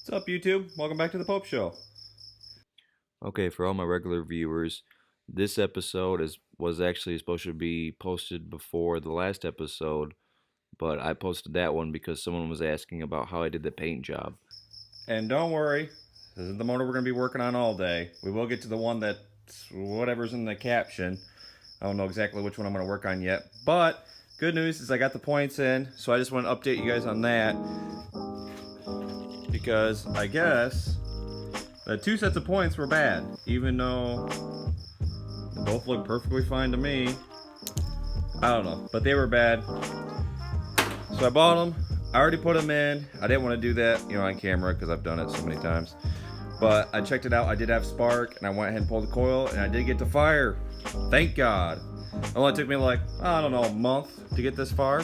What's up, YouTube? Welcome back to the Pope Show. Okay, for all my regular viewers, this episode was actually supposed to be posted before the last episode, but I posted that one because someone was asking about how I did the paint job. And don't worry, this is the motor we're going to be working on all day. We will get to the one that's whatever's in the caption. I don't know exactly which one I'm going to work on yet, but good news is I got the points in, so I just want to update you guys on that. Because I guess the two sets of points were bad, even though they both look perfectly fine to me. I don't know, but they were bad. So I bought them. I already put them in. I didn't want to do that, on camera because I've done it so many times. But I checked it out. I did have spark, and I went ahead and pulled the coil, and I did get to fire. Thank God. It only took me like, I don't know, a month to get this far.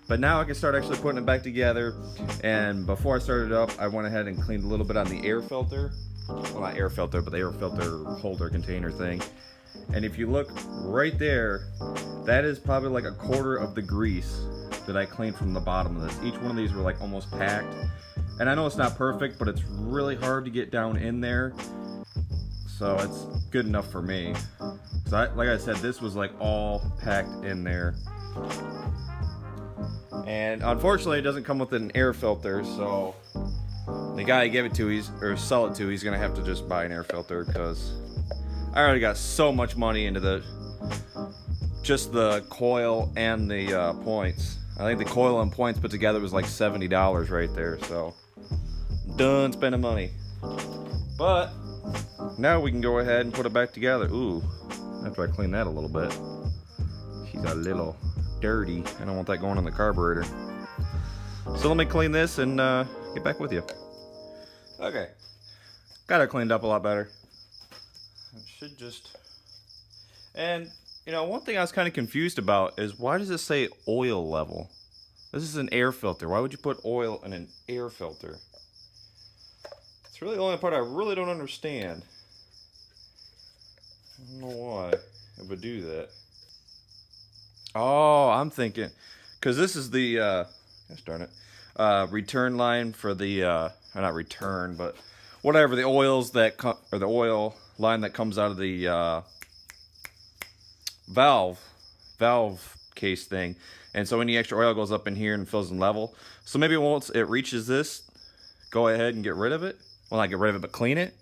But now I can start actually putting it back together. And before I started up, I went ahead and cleaned a little bit on the air filter. Well, not air filter, but the air filter holder container thing. And if you look right there, that is probably like a quarter of the grease that I cleaned from the bottom of this. Each one of these were like almost packed. And I know it's not perfect, but it's really hard to get down in there. So it's good enough for me. So like I said, this was like all packed in there. And unfortunately, it doesn't come with an air filter, so the guy I give it to, sell it to, he's gonna have to just buy an air filter because I already got so much money into just the coil and the points. I think the coil and points put together was like $70 right there, so done spending money. But now we can go ahead and put it back together. Ooh, after I clean that a little bit, she's a little dirty. I don't want that going on the carburetor. So let me clean this and get back with you. Okay, got it cleaned up a lot better. It should just... And, one thing I was kind of confused about is why does it say oil level? This is an air filter. Why would you put oil in an air filter? It's really the only part I really don't understand. I don't know why it would do that. Oh, I'm thinking, because this is the, gosh darn it, return line for the, not return, but whatever, the oils that or the oil line that comes out of the valve case thing. And so any extra oil goes up in here and fills in level. So maybe once it reaches this, go ahead and get rid of it. Well, not get rid of it, but clean it.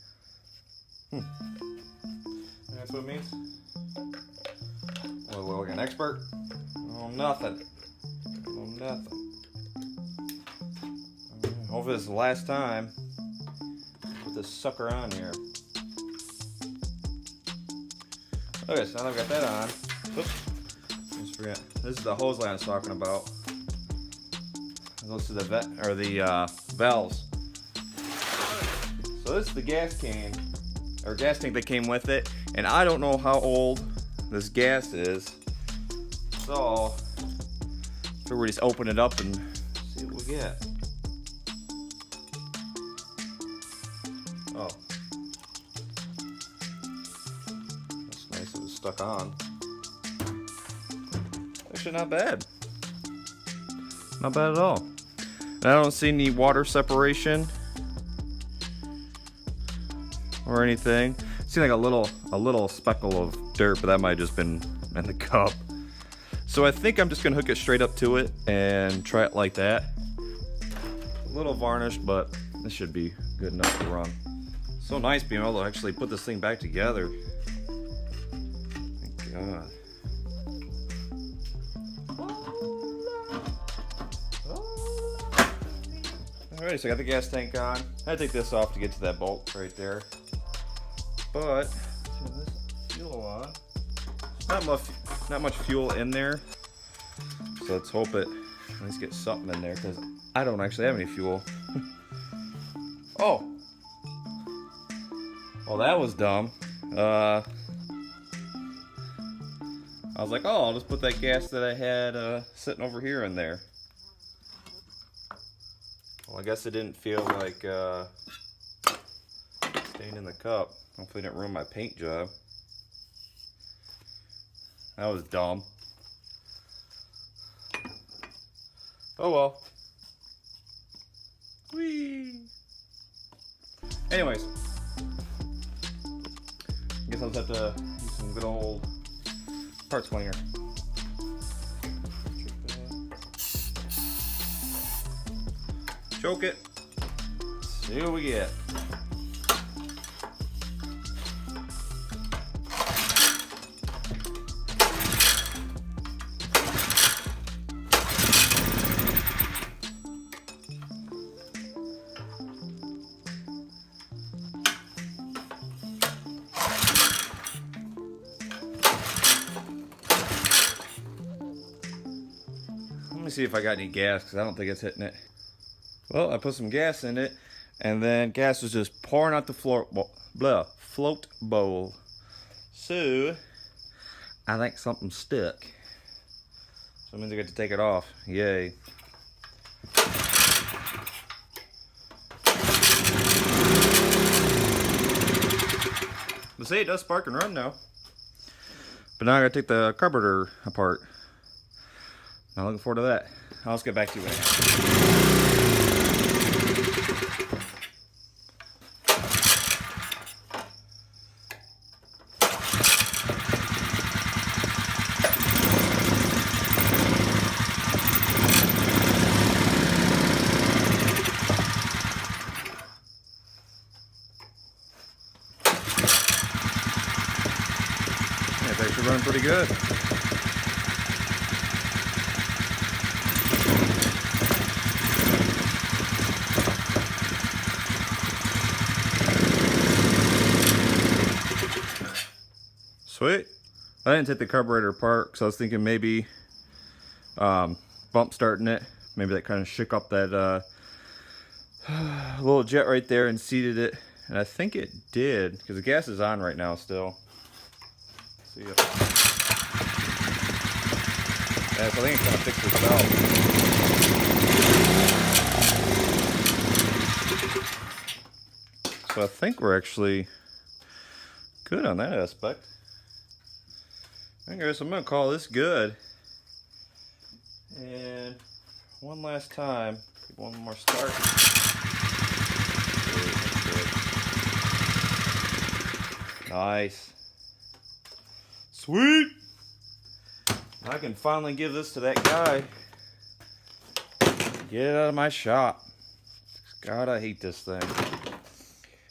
That's what it means. Well, we're like an expert. Oh, nothing. Oh, nothing. Hopefully this is the last time. Put this sucker on here. Okay, so now I've got that on. Oops. Just forget. This is the hose line I was talking about. Those are the valves. So this is the gas can, or gas tank that came with it, and I don't know how old this gas is. So, we just open it up and see what we get. Oh. That's nice, it was stuck on. Actually not bad. Not bad at all. And I don't see any water separation or anything. It seemed like a little speckle of dirt, but that might have just been in the cup. So I think I'm just gonna hook it straight up to it and try it like that. A little varnished, but this should be good enough to run. So nice being able to actually put this thing back together. Thank God. Alright, so I got the gas tank on. I had to take this off to get to that bolt right there. But, turn this fuel on. Not much fuel in there. So let's hope it at least get something in there, because I don't actually have any fuel. Oh! Well, that was dumb. I was like, oh, I'll just put that gas that I had sitting over here in there. Well, I guess it didn't feel like staying in the cup. Hopefully it didn't ruin my paint job. That was dumb. Oh well. Whee! Anyways, I guess I'll just have to use some good old part swinger. Choke it. See what we get. Let me see if I got any gas, because I don't think it's hitting it. Well, I put some gas in it, and then gas was just pouring out the float bowl. So, I think something stuck. So it means I get to take it off. Yay. But see, it does spark and run now. But now I gotta take the carburetor apart. Not looking forward to that. I'll just get back to you later. Yeah, it's actually running pretty good. Sweet. I didn't take the carburetor apart because I was thinking maybe bump starting it. Maybe that kind of shook up that little jet right there and seated it. And I think it did because the gas is on right now still. See ya. Yeah, so I think it kind of fixed itself. So I think we're actually good on that aspect. I guess I'm gonna call this good. And one last time, give one more start. Nice. Sweet. I can finally give this to that guy. Get it out of my shop. God, I hate this thing.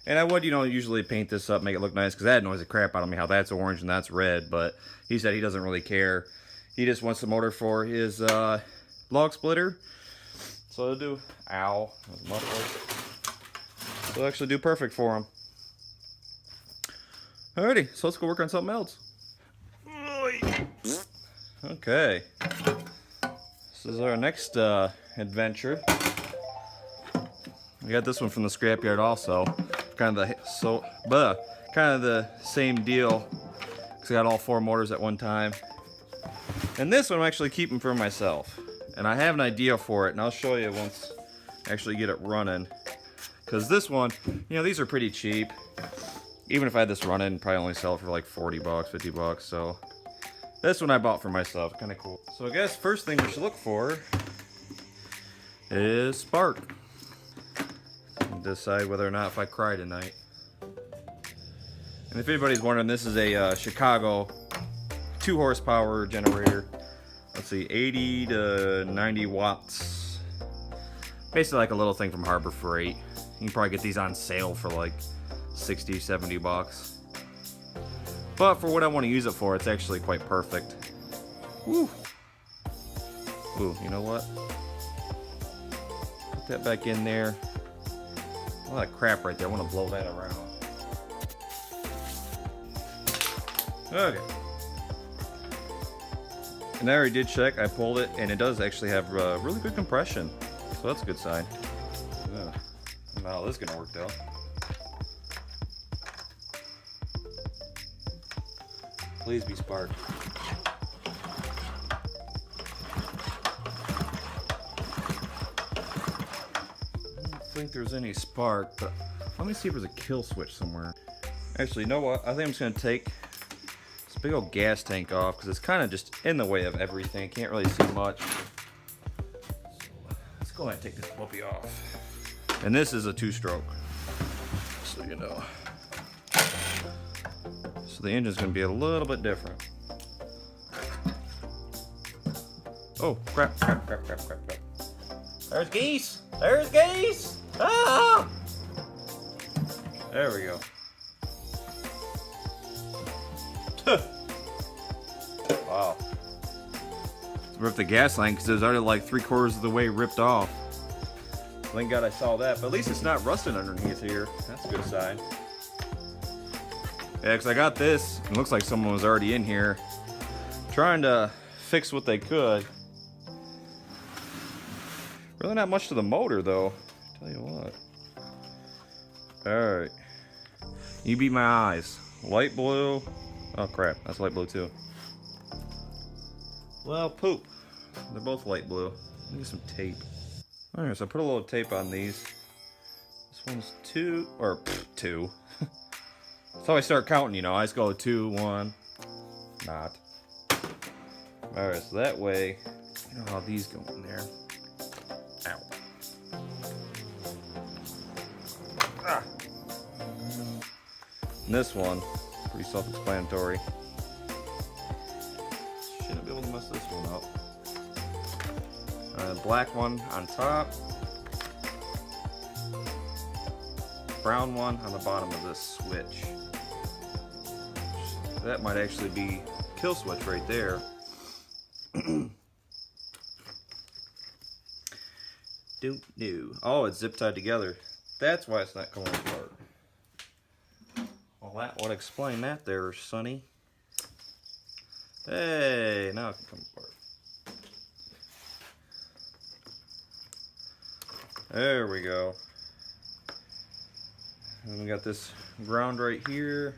And I would, usually paint this up, make it look nice, because that annoys the crap out of me how that's orange and that's red, but he said he doesn't really care. He just wants the motor for his log splitter. So it'll do, ow, so it'll actually do perfect for him. Alrighty, so let's go work on something else. Okay. This is our next adventure. We got this one from the scrapyard also. Kind of the same deal, because I got all 4 motors at one time. And this one I'm actually keeping for myself, and I have an idea for it, and I'll show you once I actually get it running. Because this one, these are pretty cheap. Even if I had this running, I'd probably only sell it for like 40 bucks, 50 bucks. So this one I bought for myself, kind of cool. So I guess first thing we should look for is spark. Decide whether or not if I cry tonight. And if anybody's wondering, this is a Chicago 2 horsepower generator. Let's see, 80 to 90 watts. Basically like a little thing from Harbor Freight. You can probably get these on sale for like 60, 70 bucks. But for what I want to use it for, it's actually quite perfect. Woo. Ooh, you know what? Put that back in there. A lot of crap right there. I want to blow that around. Okay. And I already did check. I pulled it, and it does actually have really good compression. So that's a good sign. I don't know how this is going to work though. Please be spark. I don't think there's any spark, but let me see if there's a kill switch somewhere. Actually, you know what? I think I'm just going to take this big old gas tank off because it's kind of just in the way of everything. Can't really see much. So let's go ahead and take this puppy off. And this is a 2-stroke. so you know. So the engine's gonna be a little bit different. Oh, crap, crap, crap, crap, crap, crap. There's geese! There's geese! Ah! There we go. Wow. Rip the gas line because it was already like 3/4 of the way ripped off. Thank God I saw that, but at least it's not rusting underneath here. That's a good sign. Yeah, because I got this. It looks like someone was already in here trying to fix what they could. Really not much to the motor though. Tell you what. Alright. You beat my eyes. Light blue. Oh crap, that's light blue too. Well, poop. They're both light blue. Let me get some tape. Alright, so I put a little tape on these. This one's 2, or 2. That's how I start counting, you know. I just go 2, 1. Not. Alright, so that way, you know how these go in there. Ow. Ah. And this one, pretty self-explanatory. Shouldn't be able to mess this one up. Black one on top. Brown one on the bottom of this switch. That might actually be kill switch right there. Don't know. Oh, it's zip tied together. That's why it's not coming apart. Well, that would explain that there, Sonny. Hey, now it can come apart. There we go. And we got this ground right here.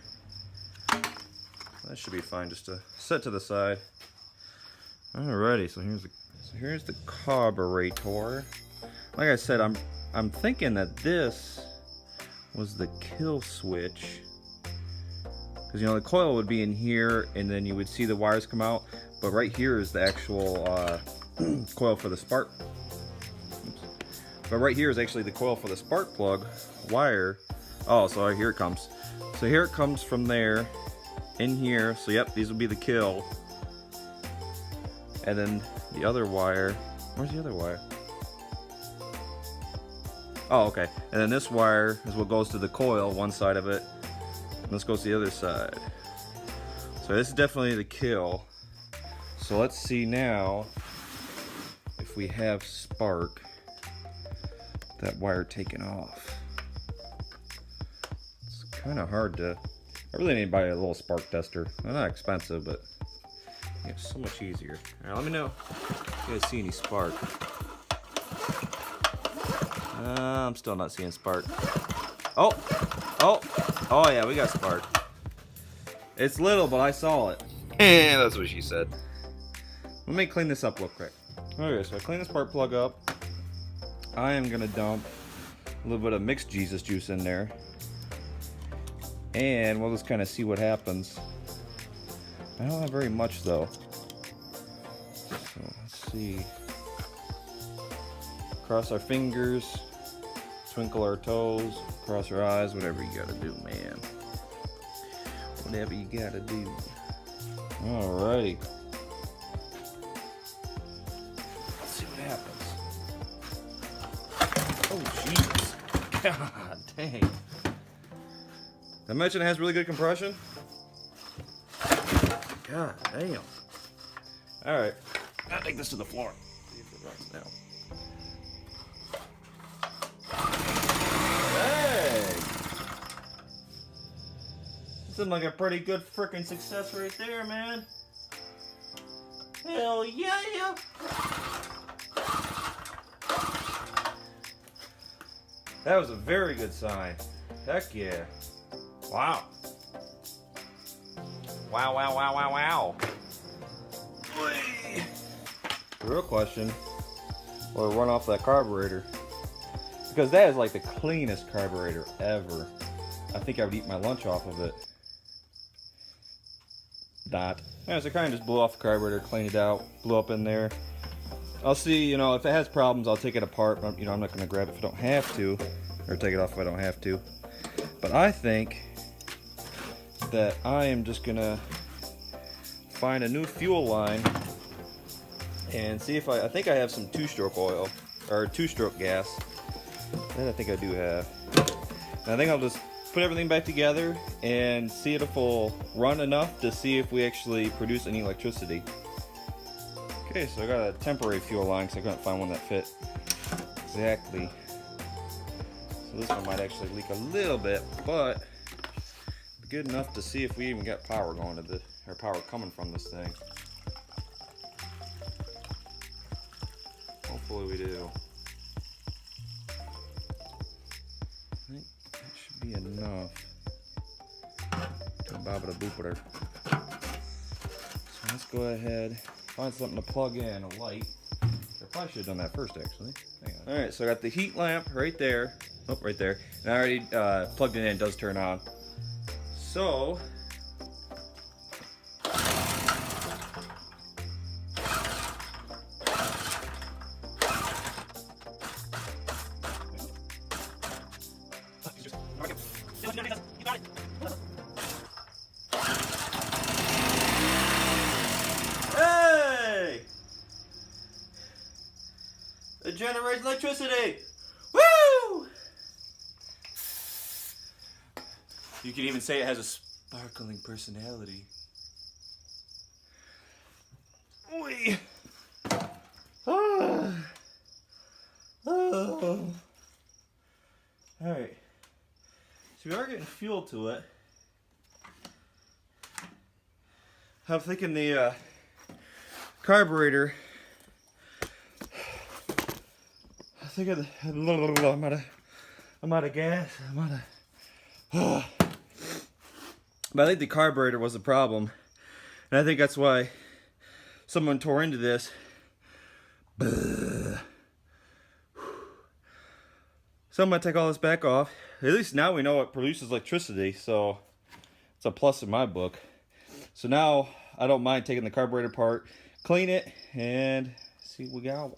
That should be fine just to set to the side. Alrighty, so here's the carburetor. Like I said, I'm thinking that this was the kill switch. Because, you know, the coil would be in here, and then you would see the wires come out. But right here is the actual coil for the spark. Oops. But right here is actually the coil for the spark plug wire. Oh, so here it comes. So here it comes from there, in here. So yep, these will be the kill. And then the other wire. Where's the other wire? Oh, okay. And then this wire is what goes to the coil, one side of it. And this goes to the other side. So this is definitely the kill. So let's see now if we have spark, that wire taken off. It's kind of hard to, I really need to buy a little spark tester. They're not expensive, but it's so much easier. All right, let me know if you guys see any spark. I'm still not seeing spark. Oh yeah, we got spark. It's little, but I saw it. That's what she said. Let me clean this up real quick. Okay, so I clean the spark plug up. I am gonna dump a little bit of mixed Jesus juice in there. And we'll just kind of see what happens. I don't have very much though. So let's see. Cross our fingers, twinkle our toes, cross our eyes, whatever you gotta do, man. Whatever you gotta do. Alrighty. Let's see what happens. Oh, Jesus. God dang. I mentioned it has really good compression. God damn. Alright. I'll take this to the floor. See if it runs now. Seemed like a pretty good freaking success right there, man. Hell yeah! That was a very good sign. Heck yeah. Wow. Wow, wow, wow, wow, wow. The real question, will it run off that carburetor? Because that is like the cleanest carburetor ever. I think I would eat my lunch off of it. Dot. Yeah, so I kind of just blew off the carburetor, cleaned it out, blew up in there. I'll see, you know, if it has problems, I'll take it apart. But, you know, I'm not going to grab it if I don't have to, or take it off if I don't have to. But I think that I am just gonna find a new fuel line and see if I think I have some 2-stroke oil or 2-stroke gas. That I think I do have. And I think I'll just put everything back together and see if it'll run enough to see if we actually produce any electricity. Okay, so I got a temporary fuel line because I couldn't find one that fit exactly. So this one might actually leak a little bit, but good enough to see if we even got power going to this, or power coming from this thing. Hopefully we do. I think that should be enough to bobble booper. So let's go ahead, find something to plug in, a light. I probably should have done that first actually. Alright, so I got the heat lamp right there. Oh, right there. And I already plugged it in, it does turn on. So, hey! It generates electricity! Woo! You can even say it has a sparkling personality. Wee. Ah. Oh. Alright. So we are getting fuel to it. I'm thinking the carburetor. I think I'm out of gas. I'm out of. But I think the carburetor was the problem. And I think that's why someone tore into this. So I'm going to take all this back off. At least now we know it produces electricity, so it's a plus in my book. So now I don't mind taking the carburetor apart, clean it, and see what we got.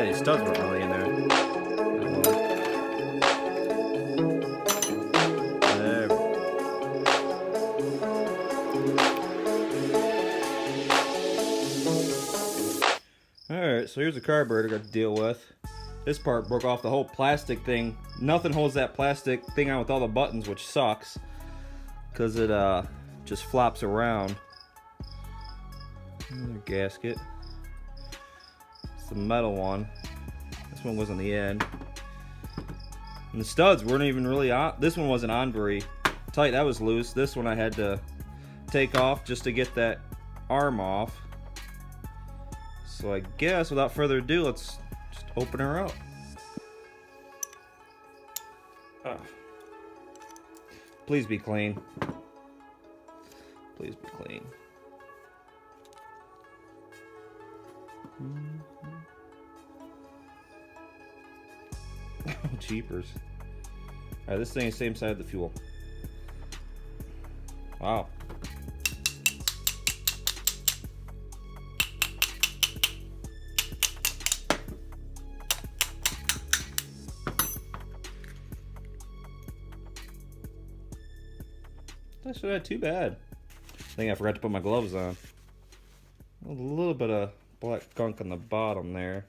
These studs weren't really in there. There. Alright, so here's the carburetor I got to deal with. This part broke off the whole plastic thing. Nothing holds that plastic thing on with all the buttons, which sucks. Because it just flops around. Another gasket. It's the metal one. This one was on the end. And the studs weren't even really on. This one wasn't on very tight. That was loose. This one I had to take off just to get that arm off. So I guess without further ado, let's just open her up. Please be clean. Please be clean. Oh, jeepers. Alright, this thing is same side of the fuel. Wow. That's not too bad. I think I forgot to put my gloves on. A little bit of black gunk on the bottom there.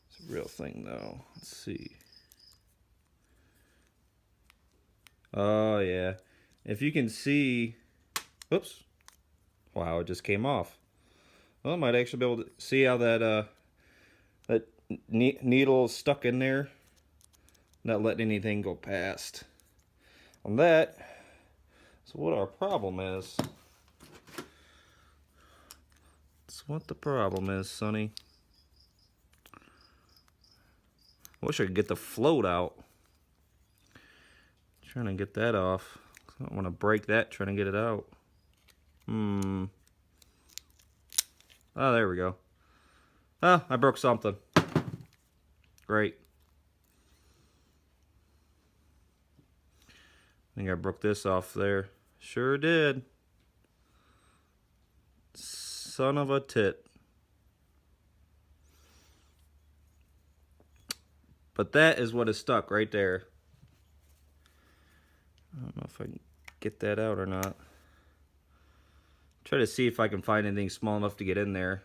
It's a real thing though. Let's see. Oh yeah. If you can see, oops. Wow, it just came off. Well, I might actually be able to see how that needle is stuck in there, not letting anything go past. On that, so what our problem is. That's what the problem is, Sonny. I wish I could get the float out. Trying to get that off. I don't want to break that trying to get it out. Oh, there we go. Oh, I broke something. Great. I think I broke this off there. Sure did. Son of a tit. But that is what is stuck right there. I don't know if I can get that out or not. Try to see if I can find anything small enough to get in there.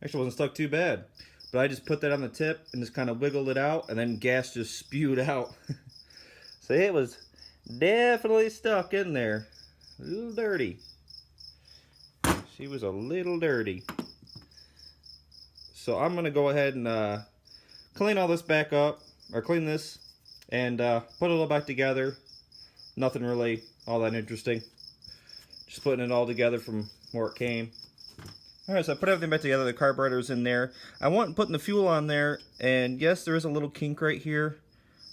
Actually, it wasn't stuck too bad. But I just put that on the tip and just kind of wiggled it out, and then gas just spewed out. So it was definitely stuck in there. A little dirty. She was a little dirty. So I'm going to go ahead and clean all this back up, or clean this, and put it all back together. Nothing really all that interesting. Just putting it all together from where it came. Alright, so I put everything back together. The carburetor's in there. I want putting the fuel on there, and yes, there is a little kink right here.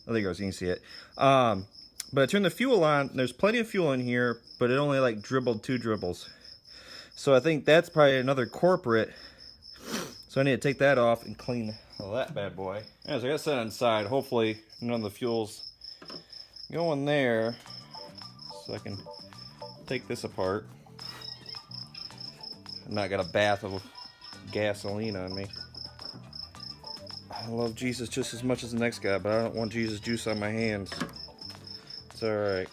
Oh, there you go, so you can see it. But I turned the fuel on. There's plenty of fuel in here, but it only like dribbled 2 dribbles. So I think that's probably another corporate. So I need to take that off and clean that bad boy. Yeah, so I got set inside. Hopefully none of the fuel's going there. So I can take this apart. I'm not got a bath of gasoline on me. I love Jesus just as much as the next guy, but I don't want Jesus juice on my hands. It's alright.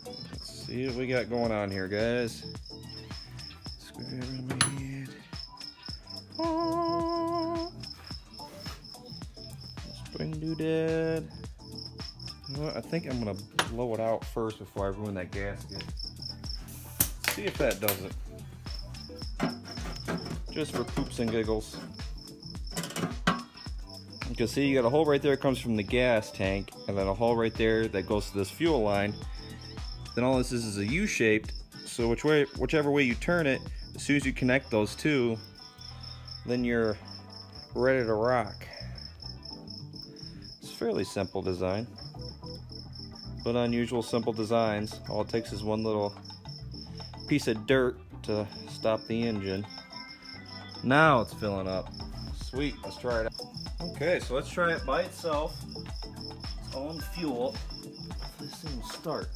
Let's see what we got going on here, guys. Screwdriver in my hand. Oh. Spring doodad. You know what? I think I'm gonna blow it out first before I ruin that gasket. See if that does it. Just for poops and giggles. You can see you got a hole right there that comes from the gas tank, and then a hole right there that goes to this fuel line. Then all this is a U-shaped, so whichever way you turn it, as soon as you connect those two, then you're ready to rock. It's a fairly simple design, but unusual simple designs. All it takes is one little piece of dirt to stop the engine. Now it's filling up. Sweet, let's try it out. Okay, so let's try it by itself. Its own fuel. This thing will start.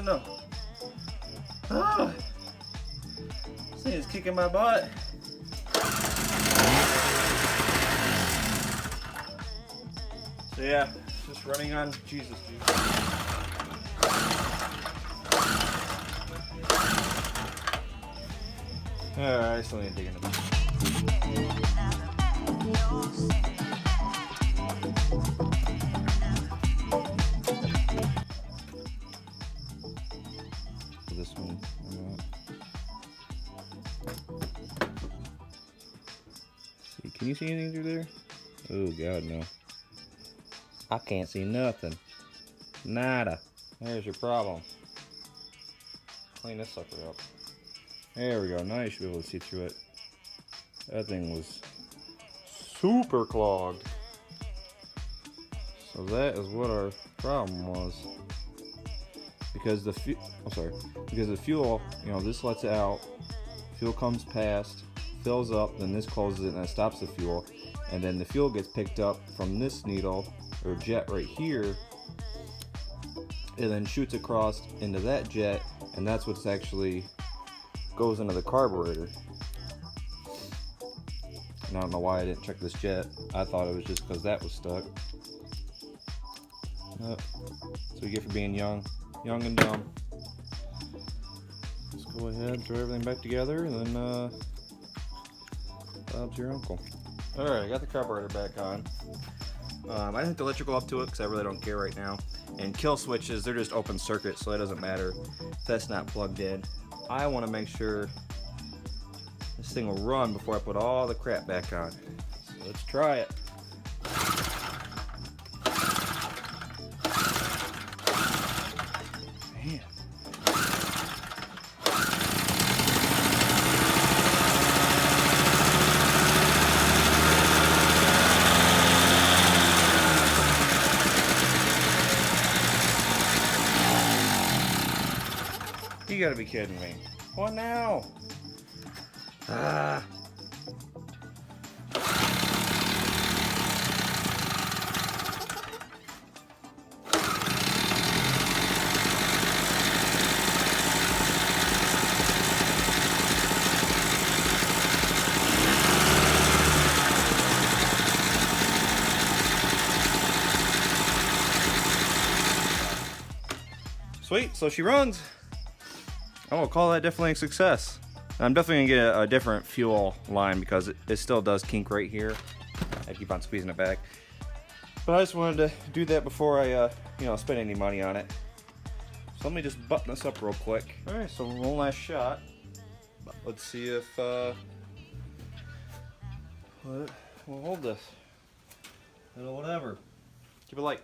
No. Oh, this thing is kicking my butt. So yeah, just running on Jesus juice. Alright, I still need to dig into this. This one. See, can you see anything through there? Oh God, no. I can't see nothing. Nada. There's your problem. Clean this sucker up. There we go. Now you should be able to see through it. That thing was super clogged. So that is what our problem was. Because the fuel, you know, this lets it out, fuel comes past, fills up, then this closes it and that stops the fuel, and then the fuel gets picked up from this needle or jet right here, and then shoots across into that jet, and that's what's actually goes into the carburetor. And I don't know why I didn't check this jet. I thought it was just because that was stuck. That's what you get for being young and dumb. Let's go ahead, throw everything back together, and then Bob's your uncle. Alright, I got the carburetor back on. I hooked the electrical up to it because I really don't care right now. And kill switches, they're just open circuit, so it doesn't matter if that's not plugged in. I want to make sure this thing will run before I put all the crap back on. So let's try it. Man. You gotta be kidding me. What now? Ah. Sweet, so she runs. I'm gonna call that definitely a success. I'm definitely gonna get a different fuel line because it still does kink right here. I keep on squeezing it back. But I just wanted to do that before I, spend any money on it. So let me just button this up real quick. All right, so one last shot. Let's see if we'll hold this. Whatever. Keep it light.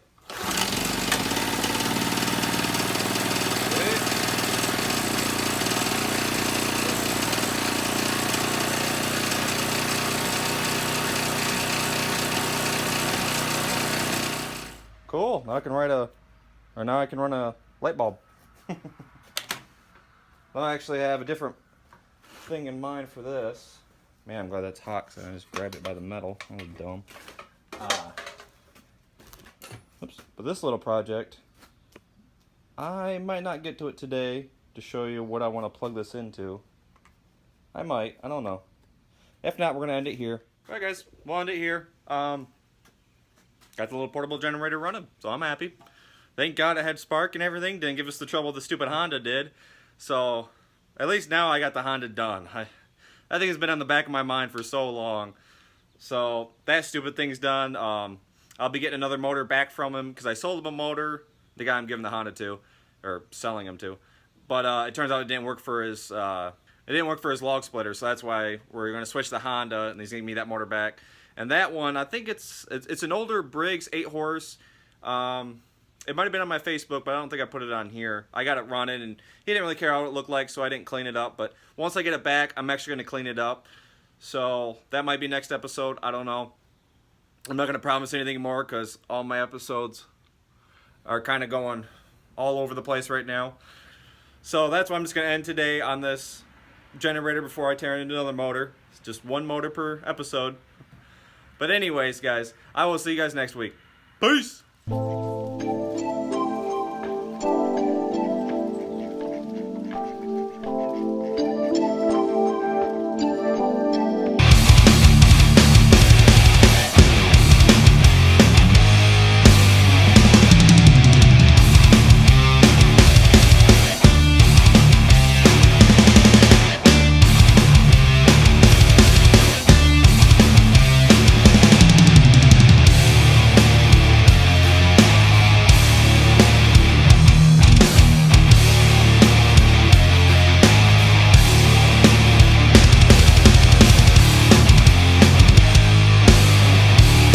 Cool. Now I can run a light bulb. Well, I actually have a different thing in mind for this. Man, I'm glad that's hot because I just grabbed it by the metal. That was dumb. Oops. But this little project, I might not get to it today to show you what I want to plug this into. I might. I don't know. If not, we're going to end it here. Alright guys, we'll end it here. Got the little portable generator running, so I'm happy. Thank God it had spark and everything. Didn't give us the trouble the stupid Honda did. So, at least now I got the Honda done. I think it's been on the back of my mind for so long. So, that stupid thing's done. I'll be getting another motor back from him because I sold him a motor, the guy I'm giving the Honda to, or selling him to. But it turns out it didn't work for his log splitter, so that's why we're going to switch the Honda, and he's going to give me that motor back. And that one, I think it's an older Briggs 8-horse. It might have been on my Facebook, but I don't think I put it on here. I got it running, and he didn't really care how it looked like, so I didn't clean it up. But once I get it back, I'm actually going to clean it up. So that might be next episode. I don't know. I'm not going to promise anything more because all my episodes are kind of going all over the place right now. So that's why I'm just going to end today on this generator before I tear into another motor. It's just one motor per episode. But anyways, guys, I will see you guys next week. Peace!